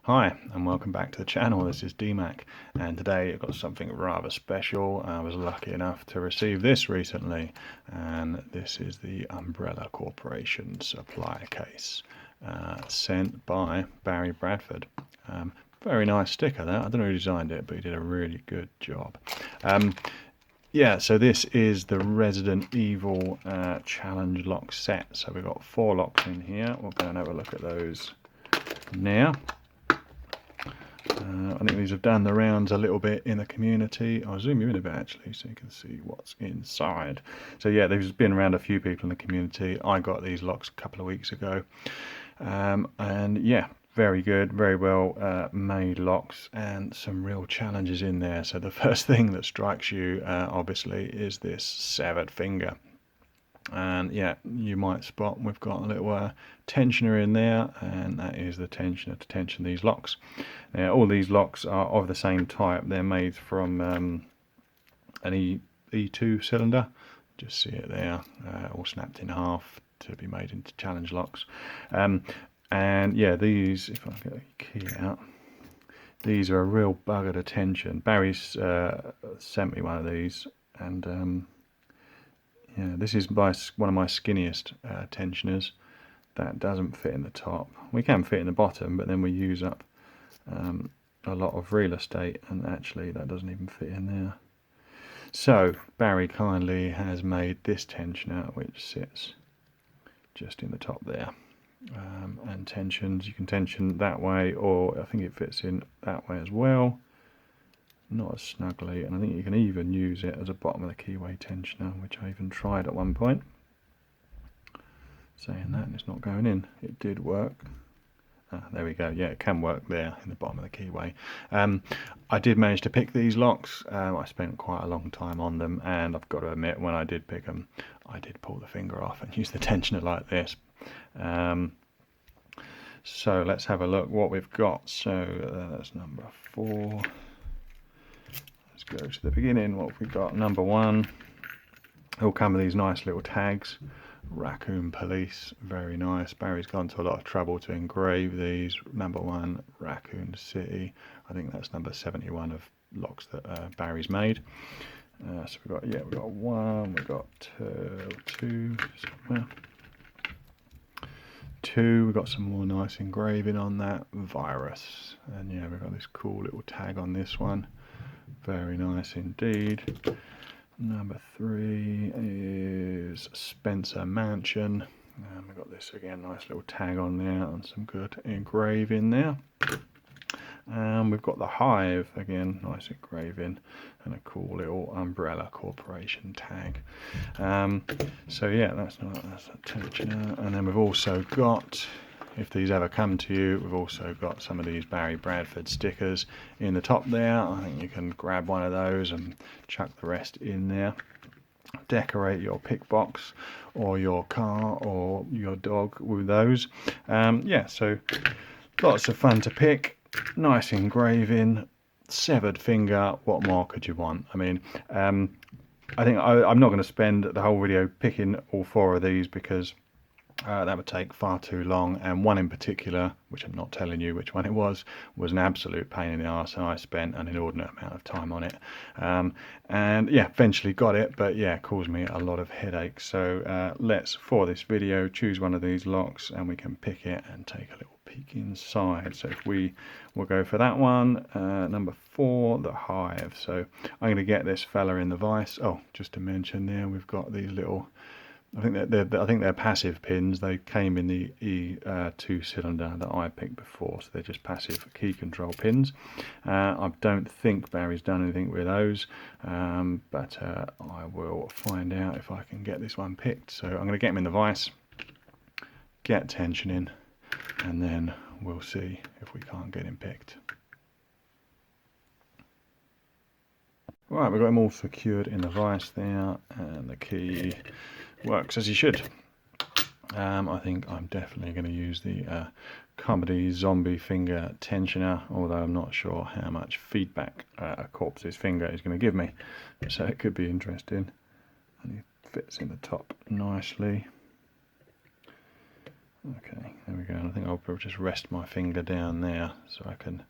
Hi and welcome back to the channel. This is DMAC and today I've got something rather special. I was lucky enough to receive this recently, and this is the Umbrella Corporation supplier case sent by Barry Bradford. Very nice sticker that. I don't know who designed it, but he did a really good job. Yeah, so this is the Resident Evil challenge lock set. So we've got 4 locks in here. We'll go and have a look at those now. I think these have done the rounds a little bit in the community. I'll zoom you in a bit actually so you can see what's inside. So yeah, there's been around a few people in the community. I got these locks a couple of weeks ago. And yeah, very good, very well made locks, and some real challenges in there. So the first thing that strikes you obviously is this severed finger. And yeah, you might spot we've got a little tensioner in there, and that is the tensioner to tension these locks. Now all these locks are of the same type. They're made from an E2 cylinder. Just see it there, all snapped in half to be made into challenge locks. And yeah, these, if I get the key out, these are a real bugger to tension. Barry's sent me one of these, and yeah, this is one of my skinniest tensioners. That doesn't fit in the top. We can fit in the bottom, but then we use up a lot of real estate, and actually that doesn't even fit in there. So Barry kindly has made this tensioner, which sits just in the top there, and tensions. You can tension that way, or I think it fits in that way as well. Not as snugly, and I think you can even use it as a bottom of the keyway tensioner, which I even tried at one point. Saying that, and it's not going in. It did work. There we go. Yeah, it can work there in the bottom of the keyway. I did manage to pick these locks. I spent quite a long time on them, and I've got to admit, when I did pick them, I did pull the finger off and use the tensioner like this. So let's have a look what we've got. So that's number 4. Go to the beginning. What have we got? Number 1. All come with these nice little tags. Raccoon Police, very nice. Barry's gone to a lot of trouble to engrave these. Number 1, Raccoon City. I think that's number 71 of locks that Barry's made. So we've got 1, we've got 2 somewhere. 2, we've got some more nice engraving on that. Virus, and yeah, we've got this cool little tag on this one. Very nice indeed. Number 3 is Spencer Mansion. We've got this again, nice little tag on there and some good engraving there. And we've got the Hive again, nice engraving and a cool little Umbrella Corporation tag. So yeah, that's a tensioner. And then we've also got, if these ever come to you, we've also got some of these Barry Bradford stickers in the top there. I think you can grab one of those and chuck the rest in there. Decorate your pick box or your car or your dog with those. Yeah, so lots of fun to pick. Nice engraving, severed finger. What more could you want? I mean, I think I'm not going to spend the whole video picking all 4 of these, because that would take far too long, and one in particular, which I'm not telling you which one it was an absolute pain in the arse, and I spent an inordinate amount of time on it. And yeah, eventually got it, but yeah, it caused me a lot of headaches. So let's, for this video, choose one of these locks and we can pick it and take a little peek inside. So if we will go for that one, number 4, the Hive. So I'm going to get this fella in the vise. Oh, just to mention there, we've got these little, I think they're passive pins. They came in the E2 cylinder that I picked before, so they're just passive key control pins. I don't think Barry's done anything with those, but I will find out if I can get this one picked. So I'm going to get them in the vise, get tension in, and then we'll see if we can't get him picked. Right, we've got him all secured in the vise there, and the key works as he should. I think I'm definitely going to use the comedy zombie finger tensioner, although I'm not sure how much feedback a corpse's finger is going to give me, so it could be interesting. And it fits in the top nicely. Okay, there we go. I think I'll probably just rest my finger down there so I can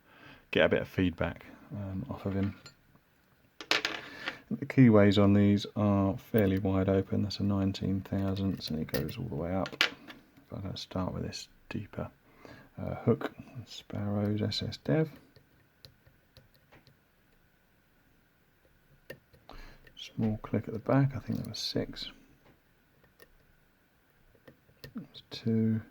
get a bit of feedback off of him. The keyways on these are fairly wide open. That's a 19 thousandths and it goes all the way up. I'm going to start with this deeper hook, Sparrows SS Dev. Small click at the back, I think that was 6. That's 2.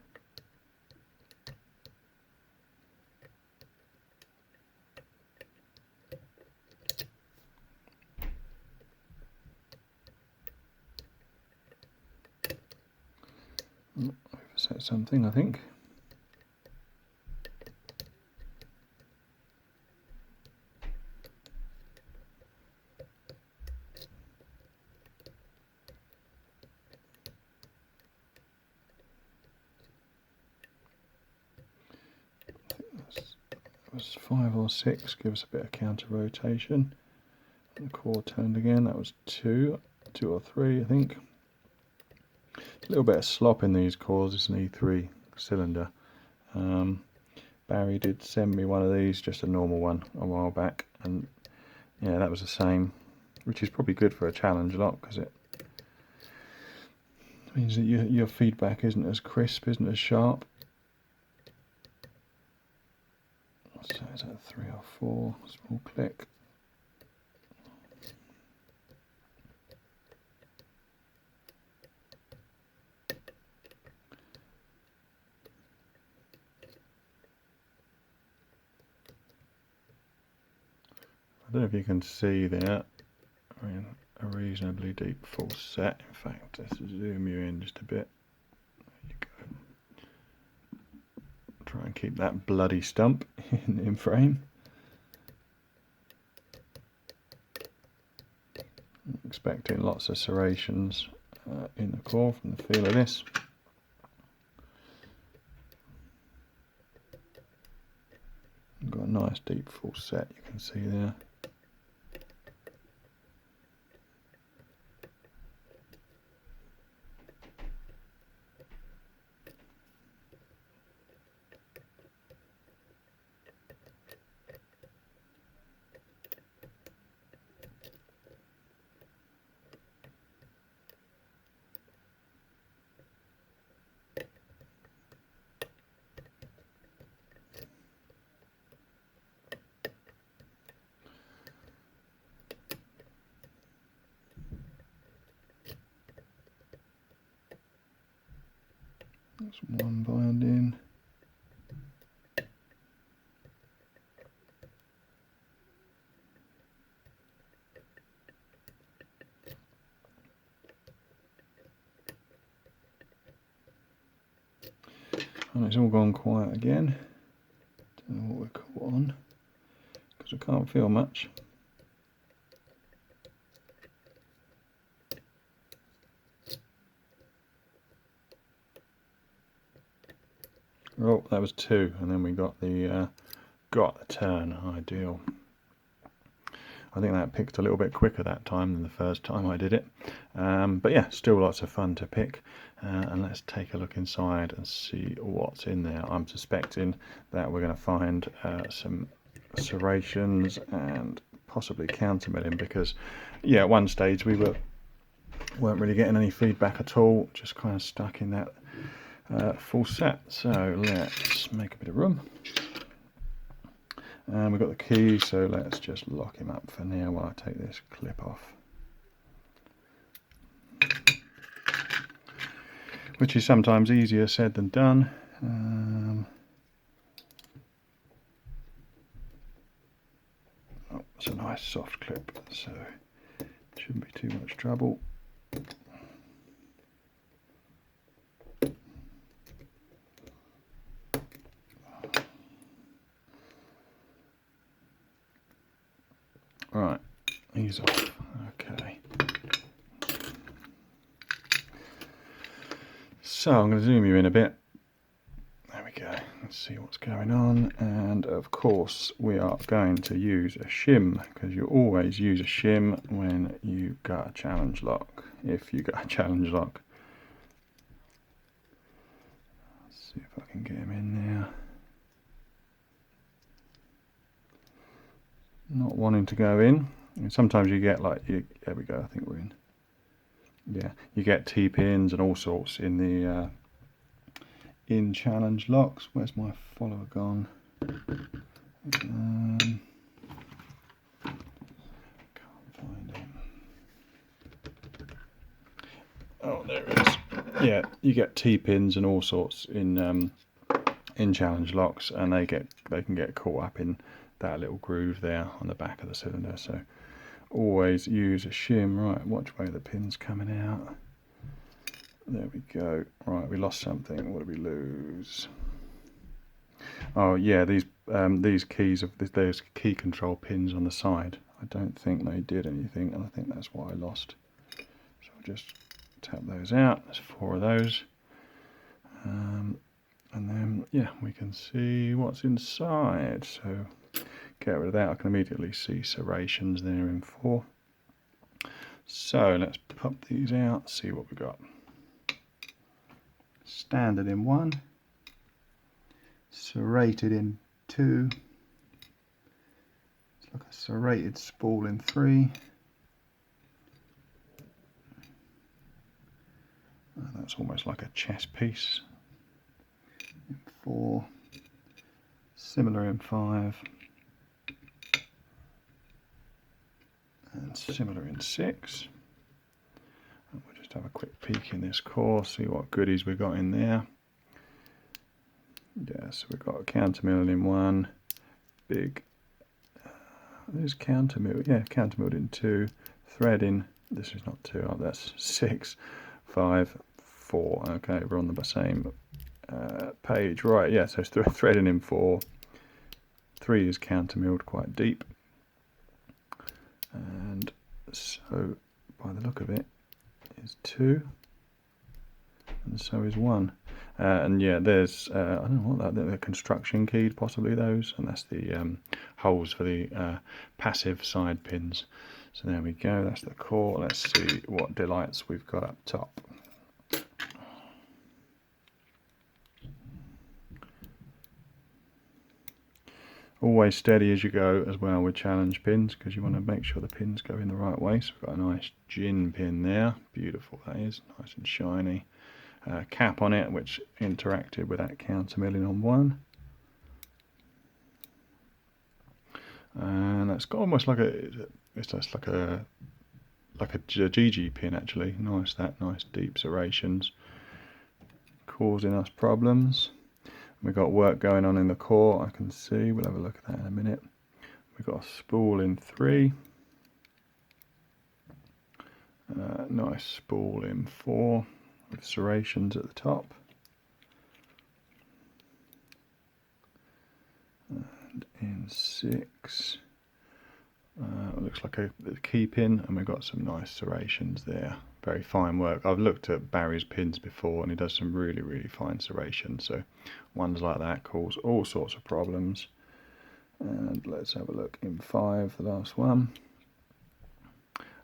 Overset something, I think. That was 5 or 6, give us a bit of counter rotation. The core turned again, that was 2 or 3 I think. A little bit of slop in these cores. It's an E3 cylinder. Barry did send me one of these, just a normal one, a while back, and yeah, that was the same, which is probably good for a challenge lock because it means that your feedback isn't as crisp, isn't as sharp. So is that 3 or 4? Small click. I don't know if you can see there, I mean, a reasonably deep full set. In fact, let's zoom you in just a bit. There you go. Try and keep that bloody stump in frame. I'm expecting lots of serrations in the core from the feel of this. Got a nice deep full set, you can see there. That's one binding. And it's all gone quiet again. Don't know what we're caught on because I can't feel much. Oh, that was 2, and then we got the turn. Ideal. I think that picked a little bit quicker that time than the first time I did it. But yeah, still lots of fun to pick. And let's take a look inside and see what's in there. I'm suspecting that we're going to find some serrations and possibly counter milling because, yeah, at one stage we weren't really getting any feedback at all, just kind of stuck in that full set. So let's make a bit of room. And we've got the key, so let's just lock him up for now while I take this clip off. Which is sometimes easier said than done. Oh, it's a nice soft clip, so shouldn't be too much trouble. Right, he's off. Okay. So I'm going to zoom you in a bit. There we go. Let's see what's going on. And of course we are going to use a shim because you always use a shim when you got a challenge lock. If you got a challenge lock. See if I can get him in there. Not wanting to go in. And sometimes you get like, there we go, I think we're in. Yeah, you get T-pins and all sorts in the in challenge locks. Where's my follower gone? Can't find him. Oh, there it is. Yeah, you get T-pins and all sorts in challenge locks, and they can get caught up in that little groove there on the back of the cylinder. So always use a shim. Right, watch where the pin's coming out. There we go. Right, we lost something. What did we lose? Oh yeah, these keys of there's key control pins on the side. I don't think they did anything, and I think that's why I lost. So I'll just tap those out. There's 4 of those, and then yeah, we can see what's inside. So get rid of that. I can immediately see serrations there in 4. So let's pop these out. See what we got. Standard in 1. Serrated in 2. It's like a serrated spool in 3. That's almost like a chess piece. In 4. Similar in 5. And similar in 6. And we'll just have a quick peek in this core, see what goodies we got in there. Yeah, so we've got a countermill in 1, big, there's countermill, yeah, countermill in 2, thread in, this is not 2, oh, that's 6, 5, 4, okay, we're on the same page, right, yeah, so threading in 4, 3 is countermilled quite deep, and so by the look of it, is 2, and so is 1. And yeah, there's I don't know what they're construction keyed, possibly those, and that's the holes for the passive side pins. So there we go, that's the core. Let's see what delights we've got up top. Always steady as you go as well with challenge pins, because you want to make sure the pins go in the right way. So we've got a nice gin pin there, beautiful that is, nice and shiny. Cap on it, which interacted with that countermilling on 1, and that's got almost like it's just like a GG pin actually. Nice, that nice deep serrations, causing us problems. We've got work going on in the core. I can see. We'll have a look at that in a minute. We've got a spool in 3. Nice spool in 4. With serrations at the top, and in 6 it looks like a key pin, and we've got some nice serrations there. Very fine work. I've looked at Barry's pins before, and he does some really fine serrations, so ones like that cause all sorts of problems. And let's have a look in 5, the last one,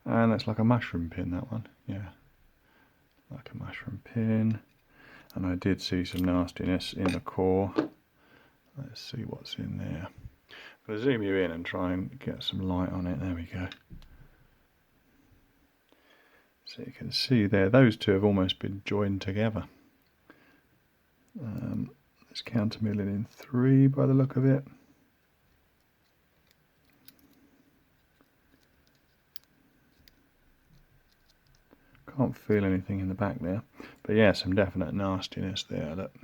and that's like a mushroom pin, that one, yeah, like a mushroom pin. And I did see some nastiness in the core. Let's see what's in there. I'll zoom you in and try and get some light on it. There we go. So you can see there, those two have almost been joined together. There's countermilling in 3 by the look of it. Can't feel anything in the back there, but yeah, some definite nastiness there, look,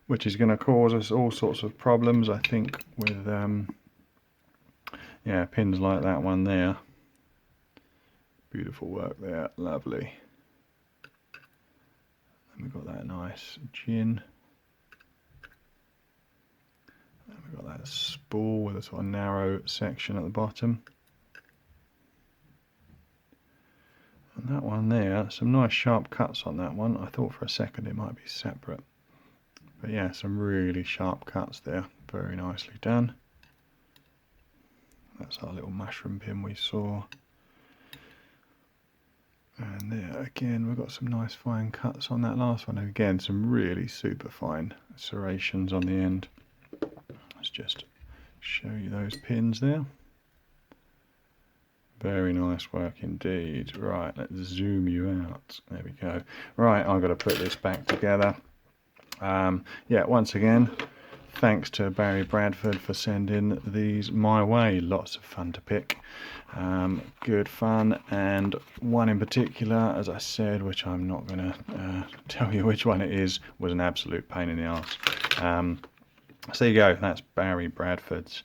which is going to cause us all sorts of problems, I think, with yeah, pins like that one there. Beautiful work there, lovely. And we've got that nice gin, and we've got that spool with a sort of narrow section at the bottom. And that one there, some nice sharp cuts on that one. I thought for a second it might be separate. But yeah, some really sharp cuts there. Very nicely done. That's our little mushroom pin we saw. And there again, we've got some nice fine cuts on that last one. Again, some really super fine serrations on the end. Let's just show you those pins there. Very nice work indeed. Right, let's zoom you out. There we go. Right, I've got to put this back together. Yeah, once again, thanks to Barry Bradford for sending these my way. Lots of fun to pick. Good fun, and one in particular, as I said, which I'm not going to tell you which one it is, was an absolute pain in the arse. So there you go, that's Barry Bradford's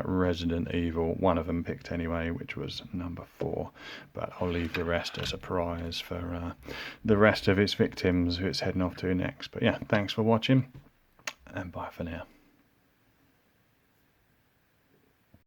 Resident Evil, one of them picked anyway, which was number 4, but I'll leave the rest as a prize for the rest of its victims who it's heading off to next. But yeah, thanks for watching, and bye for now.